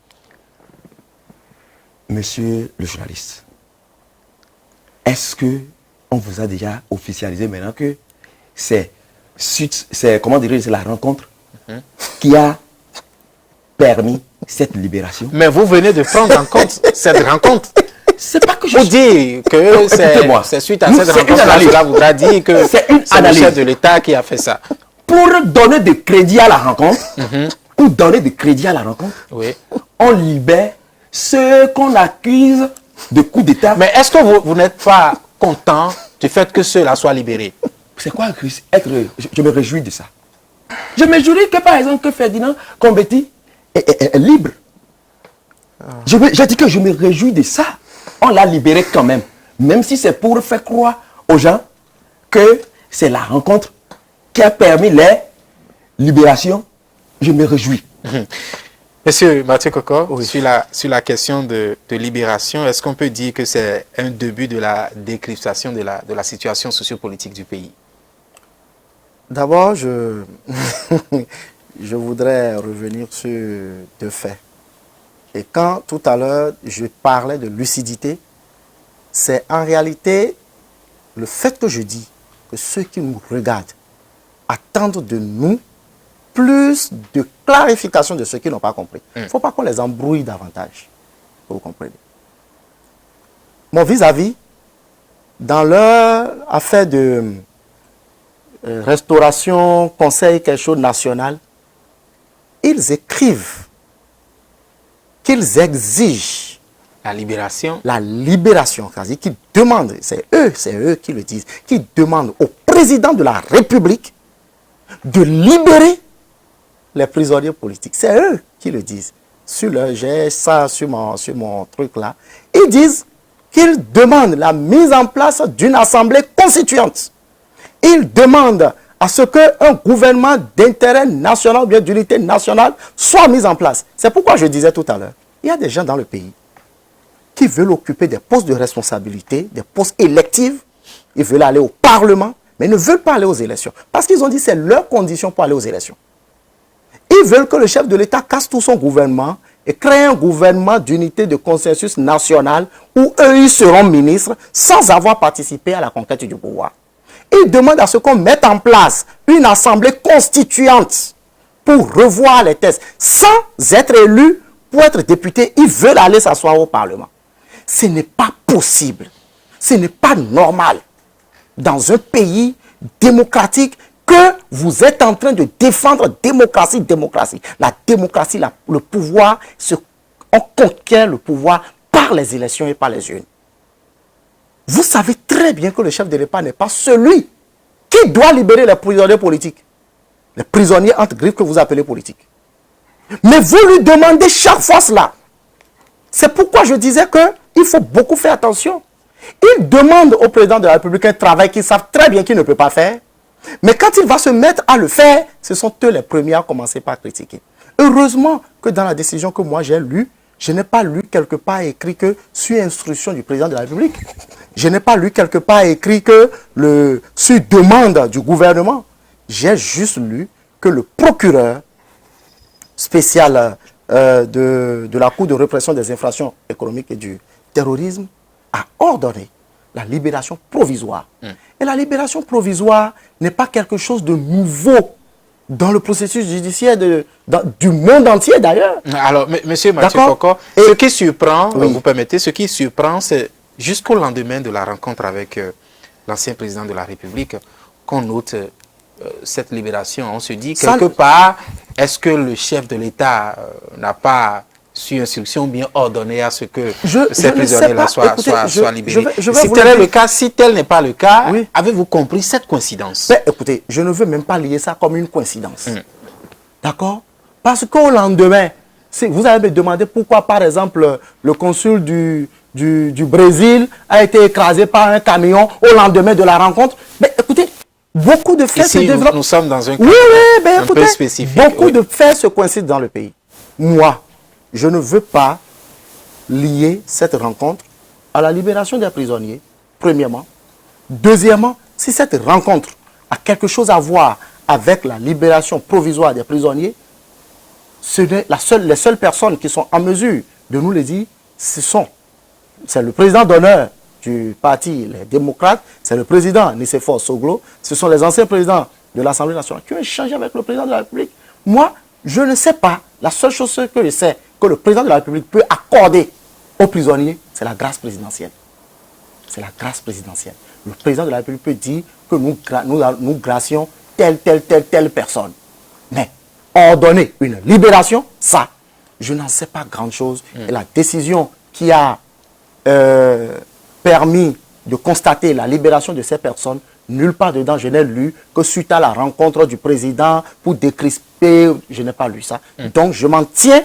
Monsieur le journaliste, est-ce qu'on vous a déjà officialisé maintenant que c'est la rencontre qui a permis cette libération? Mais vous venez de prendre en compte cette rencontre. C'est pas que je vous dire que c'est suite à cette rencontre-là, cela voudra dire que c'est le chef de l'État qui a fait ça. Pour donner de crédit à la rencontre, on libère ceux qu'on accuse de coup d'État. Mais est-ce que vous n'êtes pas content du fait que ceux-là soient libérés? C'est quoi être... Je me réjouis de ça. Je me réjouis que, par exemple, que Ferdinand Combeti est libre. Je dis que je me réjouis de ça. On l'a libéré quand même. Même si c'est pour faire croire aux gens que c'est la rencontre qui a permis les libérations, je me réjouis. Monsieur Mathieu Kokor, oui. sur la question de libération, est-ce qu'on peut dire que c'est un début de la décryptation de la situation sociopolitique du pays? D'abord, je voudrais revenir sur 2 faits. Et quand tout à l'heure, je parlais de lucidité, c'est en réalité le fait que je dis que ceux qui nous regardent attendent de nous plus de clarification de ce qu'ils n'ont pas compris. Il ne faut pas qu'on les embrouille davantage. Vous comprenez? Mon vis-à-vis, dans leur affaire de restauration, conseil, quelque chose national, ils écrivent qu'ils exigent la libération, c'est-à-dire qu'ils demandent, c'est eux qui le disent, qu'ils demandent au président de la République de libérer les prisonniers politiques. C'est eux qui le disent. J'ai ça sur mon truc là. Ils disent qu'ils demandent la mise en place d'une assemblée constituante. Ils demandent à ce qu'un gouvernement d'intérêt national ou bien d'unité nationale soit mis en place. C'est pourquoi je disais tout à l'heure, il y a des gens dans le pays qui veulent occuper des postes de responsabilité, des postes électifs. Ils veulent aller au Parlement, mais ne veulent pas aller aux élections. Parce qu'ils ont dit que c'est leur condition pour aller aux élections. Ils veulent que le chef de l'État casse tout son gouvernement et crée un gouvernement d'unité de consensus national où eux, ils seront ministres sans avoir participé à la conquête du pouvoir. Ils demandent à ce qu'on mette en place une assemblée constituante pour revoir les textes. Sans être élus, pour être députés, ils veulent aller s'asseoir au Parlement. Ce n'est pas possible. Ce n'est pas normal. Dans un pays démocratique, que vous êtes en train de défendre démocratie. La démocratie, le pouvoir, on conquiert le pouvoir par les élections et par les urnes. Vous savez très bien que le chef de l'État n'est pas celui qui doit libérer les prisonniers politiques. Les prisonniers entre griffes que vous appelez politiques. Mais vous lui demandez chaque fois cela. C'est pourquoi je disais qu'il faut beaucoup faire attention. Il demande au président de la République un travail qu'ils savent très bien qu'il ne peut pas faire. Mais quand il va se mettre à le faire, ce sont eux les premiers à commencer par critiquer. Heureusement que dans la décision que moi j'ai lue, je n'ai pas lu quelque part écrit que sur instruction du président de la République. Je n'ai pas lu quelque part écrit que sur demande du gouvernement. J'ai juste lu que le procureur spécial de la Cour de répression des infractions économiques et du terrorisme a ordonné la libération provisoire. Et la libération provisoire n'est pas quelque chose de nouveau dans le processus judiciaire du monde entier d'ailleurs. Alors, monsieur Mathieu Fokor, ce qui surprend, vous permettez, ce qui surprend, c'est jusqu'au lendemain de la rencontre avec l'ancien président de la République qu'on note cette libération. On se dit quelque part, est-ce que le chef de l'État n'a pas sur instruction bien ordonné à ce que ces prisonniers-là soient libérés? Si tel est le cas, si tel n'est pas le cas, avez-vous compris cette coïncidence? Écoutez, je ne veux même pas lier ça comme une coïncidence. D'accord? Parce qu'au lendemain, vous allez me demander pourquoi, par exemple, le consul du Brésil a été écrasé par un camion au lendemain de la rencontre. Mais écoutez, beaucoup de faits se développent. Nous sommes dans un cas un peu spécifique. Beaucoup de faits se coïncident dans le pays. Moi, je ne veux pas lier cette rencontre à la libération des prisonniers, premièrement. Deuxièmement, si cette rencontre a quelque chose à voir avec la libération provisoire des prisonniers, les seules personnes qui sont en mesure de nous le dire, c'est le président d'honneur du parti Les Démocrates, c'est le président Nicéphore Soglo, ce sont les anciens présidents de l'Assemblée nationale qui ont échangé avec le président de la République. Moi, je ne sais pas. La seule chose que je sais que le président de la République peut accorder aux prisonniers, c'est la grâce présidentielle. C'est la grâce présidentielle. Le président de la République peut dire que nous gracions telle personne. Mais ordonner une libération, ça, je n'en sais pas grand-chose. Et la décision qui a permis de constater la libération de ces personnes, nulle part dedans, je n'ai lu que suite à la rencontre du président pour décrisper, je n'ai pas lu ça. Donc, je m'en tiens,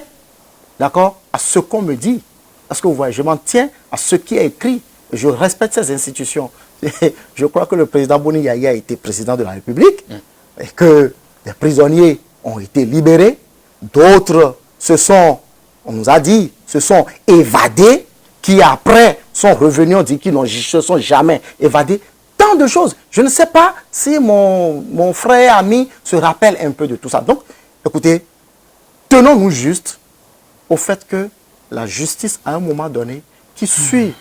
d'accord, à ce qu'on me dit. Parce que vous voyez, je m'en tiens à ce qui est écrit. Je respecte ces institutions. Je crois que le président Boni Yayi a été président de la République et que les prisonniers ont été libérés. D'autres on nous a dit, se sont évadés, qui après sont revenus, on dit qu'ils ne se sont jamais évadés. Tant de choses. Je ne sais pas si mon frère ami se rappelle un peu de tout ça. Donc, écoutez, tenons-nous juste au fait que la justice, à un moment donné, qui suit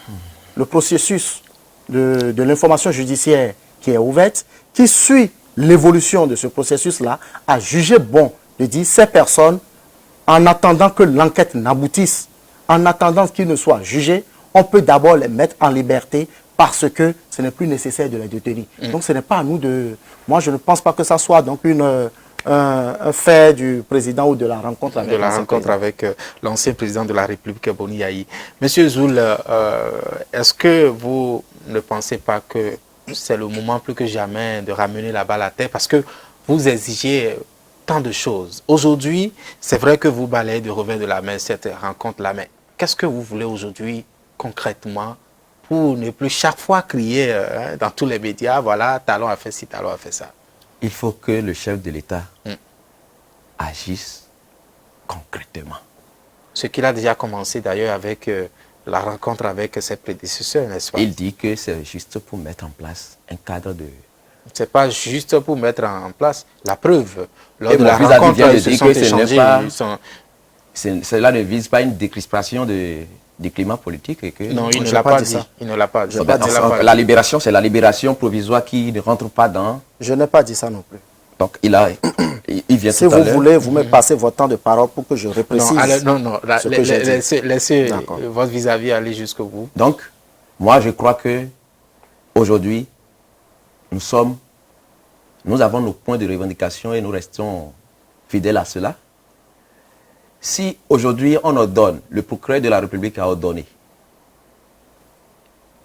le processus de l'information judiciaire qui est ouverte, qui suit l'évolution de ce processus-là, a jugé bon de dire ces personnes, en attendant que l'enquête n'aboutisse, en attendant qu'ils ne soient jugés, on peut d'abord les mettre en liberté parce que ce n'est plus nécessaire de les détenir. Donc ce n'est pas à nous de... Moi, je ne pense pas que ça soit donc un fait du président ou de la rencontre avec l'ancien président de la République, Boni Yayi. Monsieur Zoul, est-ce que vous ne pensez pas que c'est le moment plus que jamais de ramener la balle à terre? Parce que vous exigez tant de choses. Aujourd'hui, c'est vrai que vous balayez de revers de la main cette rencontre-là, mais qu'est-ce que vous voulez aujourd'hui concrètement pour ne plus chaque fois crier dans tous les médias, voilà, Talon a fait ci, Talon a fait ça? il faut que le chef de l'État agisse concrètement. Ce qu'il a déjà commencé d'ailleurs avec la rencontre avec ses prédécesseurs, n'est-ce pas? Il dit que c'est juste pour mettre en place un cadre de... Ce n'est pas juste pour mettre en place la preuve. Lors Et de mon la fils a rencontre, dit ils se sont que ce n'est échangés. pas- ils sont- Cela ne vise pas une décrispation du climat politique. Et que... Non, il ne J'ai l'a pas pas dit dit. ça. Il ne l'a pas dit. J'ai Il pas ne dit l'a ça. pas La dit. libération, c'est la libération provisoire qui ne rentre pas dans... Je n'ai pas dit ça non plus. Donc, il vient Si tout à vous l'heure. voulez, vous me passez votre temps de parole pour que je reprécise. Non, ce que j'ai dit. laissez D'accord. votre vis-à-vis aller jusqu'au bout. Donc, moi, je crois que aujourd'hui, nous avons nos points de revendication et nous restons fidèles à cela. Si aujourd'hui on ordonne, le procureur de la République a ordonné,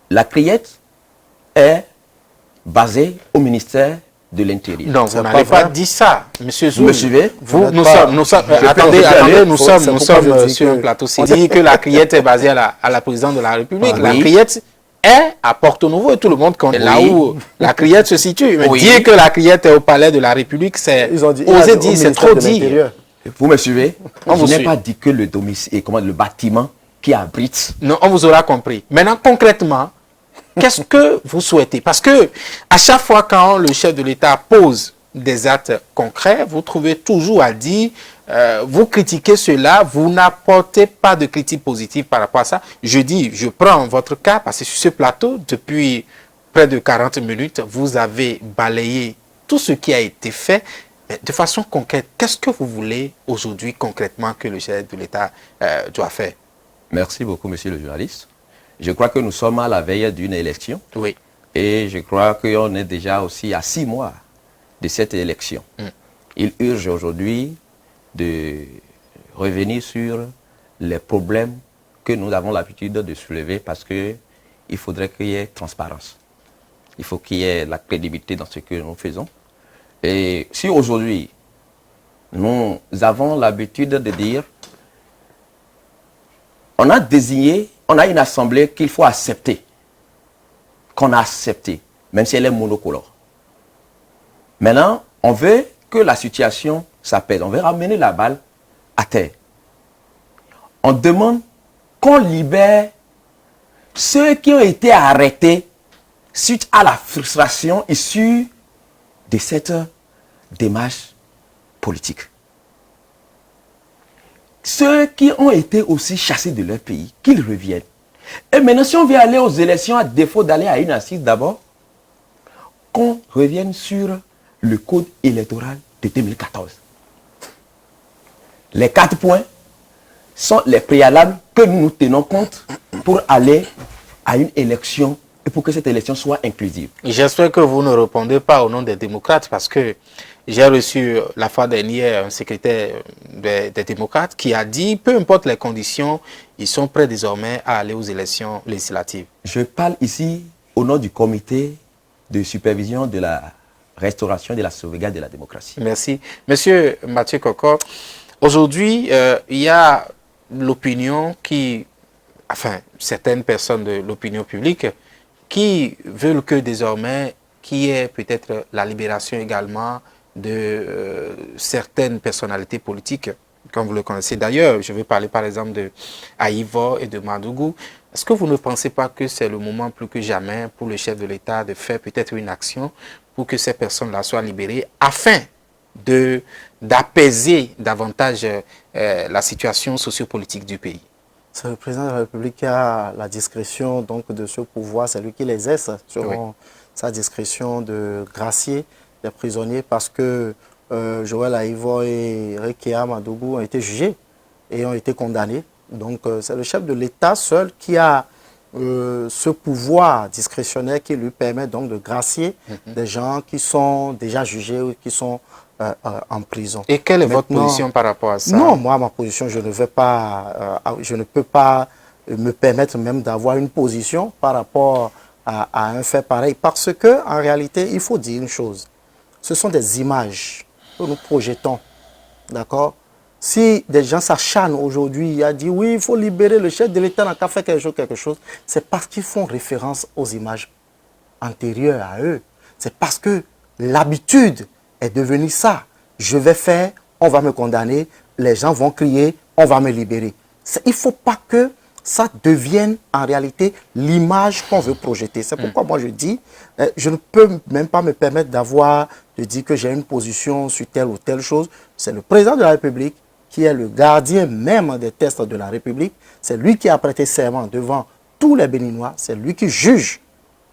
la criette est basée au ministère de l'Intérieur. Non, C'est vous pas n'avez pas vrai. dit ça, monsieur Vous Zoul. me suivez? Vous, Vous n'êtes nous sommes, peux attendez, rester aller. nous C'est sommes pourquoi je dis sur un que- plateau. C'est dit que la criette est basée à la présidente de la République. Ah, La oui. criette est à Porto-Nouveau et tout le monde connaît là Oui. où la criette se situe. Mais Oui. dire que la criette est au palais de la République, c'est Ils ont dit, il a oser dit au dire, c'est ministère trop de dire. l'Intérieur. Vous me suivez? On Je vous n'ai suit. pas dit que le domicile, le bâtiment qui abrite. Non, on vous aura compris. Maintenant, concrètement, qu'est-ce que vous souhaitez? Parce que à chaque fois quand le chef de l'État pose des actes concrets, vous trouvez toujours à dire, vous critiquez cela, vous n'apportez pas de critique positive par rapport à ça. Je prends votre cas, parce que sur ce plateau, depuis près de 40 minutes, vous avez balayé tout ce qui a été fait. Mais de façon concrète, qu'est-ce que vous voulez aujourd'hui concrètement que le chef de l'État doit faire? Merci beaucoup, monsieur le journaliste. Je crois que nous sommes à la veille d'une élection. Oui. Et je crois qu'on est déjà aussi à 6 mois de cette élection. Il urge aujourd'hui de revenir sur les problèmes que nous avons l'habitude de soulever parce qu'il faudrait qu'il y ait transparence. Il faut qu'il y ait la crédibilité dans ce que nous faisons. Et si aujourd'hui, nous avons l'habitude de dire, on a désigné, on a une assemblée qu'il faut accepter, qu'on a acceptée, même si elle est monocolore. Maintenant, on veut que la situation s'apaise. On veut ramener la balle à terre. On demande qu'on libère ceux qui ont été arrêtés suite à la frustration issue de cette démarche politique. Ceux qui ont été aussi chassés de leur pays, qu'ils reviennent. Et maintenant, si on veut aller aux élections, à défaut d'aller à une assise d'abord, qu'on revienne sur le code électoral de 2014. Les 4 points sont les préalables que nous nous tenons compte pour aller à une élection et pour que cette élection soit inclusive. J'espère que vous ne répondez pas au nom des démocrates parce que j'ai reçu la fois dernière un secrétaire des démocrates qui a dit, peu importe les conditions, ils sont prêts désormais à aller aux élections législatives. Je parle ici au nom du comité de supervision de la restauration et de la sauvegarde de la démocratie. Merci. Monsieur Mathieu Kokor, aujourd'hui, il y a l'opinion qui, enfin, certaines personnes de l'opinion publique qui veulent que désormais, qu'il y ait peut-être la libération également de certaines personnalités politiques, comme vous le connaissez d'ailleurs. Je vais parler par exemple de Aïvo et de Madougou. Est-ce que vous ne pensez pas que c'est le moment plus que jamais pour le chef de l'État de faire peut-être une action pour que ces personnes-là soient libérées afin d'apaiser davantage la situation sociopolitique du pays? C'est le président de la République qui a la discrétion donc, de ce pouvoir, c'est lui qui l'exerce selon sa discrétion de gracier les prisonniers parce que Joël Aïvo et Rekia Madougou ont été jugés et ont été condamnés. Donc c'est le chef de l'État seul qui a ce pouvoir discrétionnaire qui lui permet donc de gracier des gens qui sont déjà jugés ou qui sont en prison. Et quelle est votre Maintenant, position par rapport à ça? Non, moi, ma position, je ne vais pas, je ne peux pas me permettre même d'avoir une position par rapport à un fait pareil. Parce que, en réalité, il faut dire une chose. Ce sont des images que nous projetons. D'accord? Si des gens s'acharnent aujourd'hui à dire oui, il faut libérer le chef de l'État n'a qu'à faire quelque chose, c'est parce qu'ils font référence aux images antérieures à eux. C'est parce que l'habitude est devenu ça. Je vais faire, on va me condamner, les gens vont crier, on va me libérer. Il ne faut pas que ça devienne en réalité l'image qu'on veut projeter. C'est pourquoi moi je dis, je ne peux même pas me permettre de dire que j'ai une position sur telle ou telle chose. C'est le président de la République qui est le gardien même des textes de la République. C'est lui qui a prêté serment devant tous les Béninois. C'est lui qui juge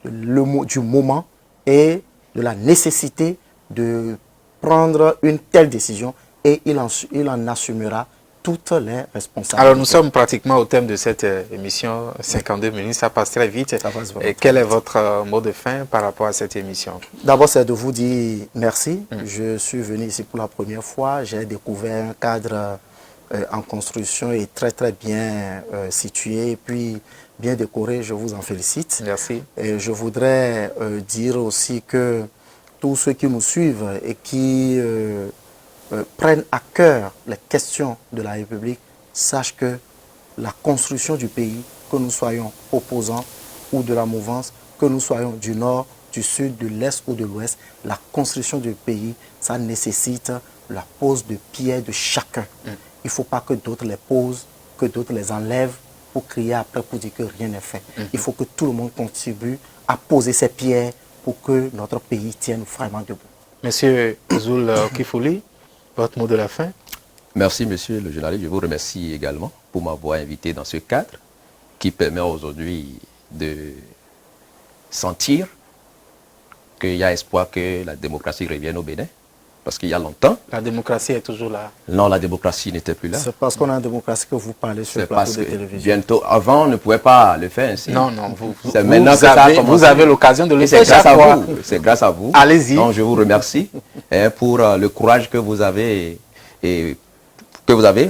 du moment et de la nécessité de prendre une telle décision et il en assumera toutes les responsabilités. Alors nous sommes pratiquement au thème de cette émission, 52 minutes, ça passe très vite. Et quel est votre mot de fin par rapport à cette émission? D'abord, c'est de vous dire merci. Je suis venu ici pour la première fois. J'ai découvert un cadre en construction et très très bien situé et puis bien décoré. Je vous en félicite. Merci. Et je voudrais dire aussi que tous ceux qui nous suivent et qui prennent à cœur les questions de la République, sachent que la construction du pays, que nous soyons opposants ou de la mouvance, que nous soyons du nord, du sud, de l'est ou de l'ouest, la construction du pays, ça nécessite la pose de pierres de chacun. Il ne faut pas que d'autres les posent, que d'autres les enlèvent pour crier après, pour dire que rien n'est fait. Il faut que tout le monde contribue à poser ces pierres pour que notre pays tienne vraiment debout. Monsieur Zoul Kifouli, votre mot de la fin? Merci, monsieur le journaliste. Je vous remercie également pour m'avoir invité dans ce cadre qui permet aujourd'hui de sentir qu'il y a espoir que la démocratie revienne au Bénin. Parce qu'il y a longtemps... La démocratie est toujours là. Non, la démocratie n'était plus là. C'est parce qu'on a une démocratie que vous parlez sur le plateau de télévision. Bientôt, avant, on ne pouvait pas le faire ainsi. Non, non, vous avez l'occasion de le faire chaque fois. C'est grâce à vous. Allez-y. Donc, je vous remercie pour le courage que vous avez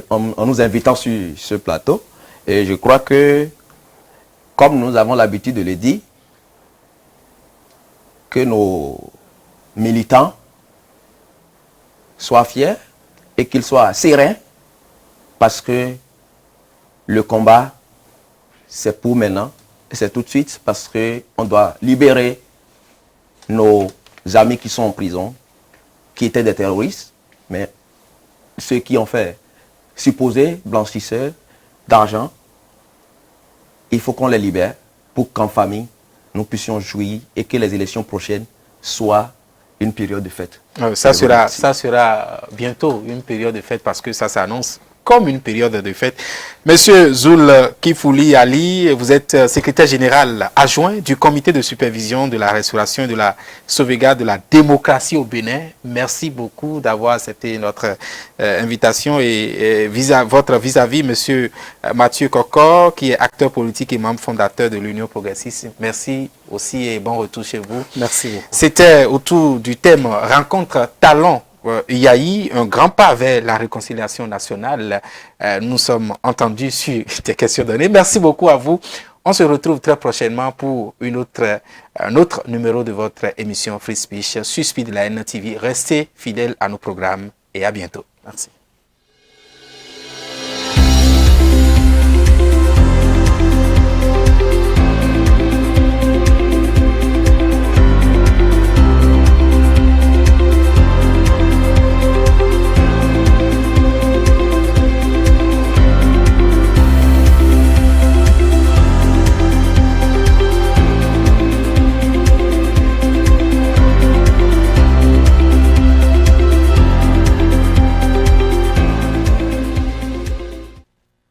en nous invitant sur ce plateau. Et je crois que, comme nous avons l'habitude de le dire, que nos militants soient fiers et qu'ils soient sereins parce que le combat, c'est pour maintenant et c'est tout de suite parce qu'on doit libérer nos amis qui sont en prison, qui étaient des terroristes, mais ceux qui ont fait supposer blanchisseurs d'argent, il faut qu'on les libère pour qu'en famille, nous puissions jouir et que les élections prochaines soient une période de fête. Ça sera bientôt une période de fête parce que ça s'annonce comme une période de fête. Monsieur Zoul Kifouli Ali, vous êtes secrétaire général adjoint du comité de supervision de la restauration et de la sauvegarde de la démocratie au Bénin. Merci beaucoup d'avoir accepté notre invitation et votre vis-à-vis, monsieur Mathieu Kokor, qui est acteur politique et membre fondateur de l'Union progressiste. Merci aussi et bon retour chez vous. Merci beaucoup. C'était autour du thème Rencontre Talent Yayi, un grand pas vers la réconciliation nationale. Nous sommes entendus sur des questions données. Merci beaucoup à vous. On se retrouve très prochainement pour un autre numéro de votre émission Free Speech sur Speed Line TV. Restez fidèles à nos programmes et à bientôt. Merci.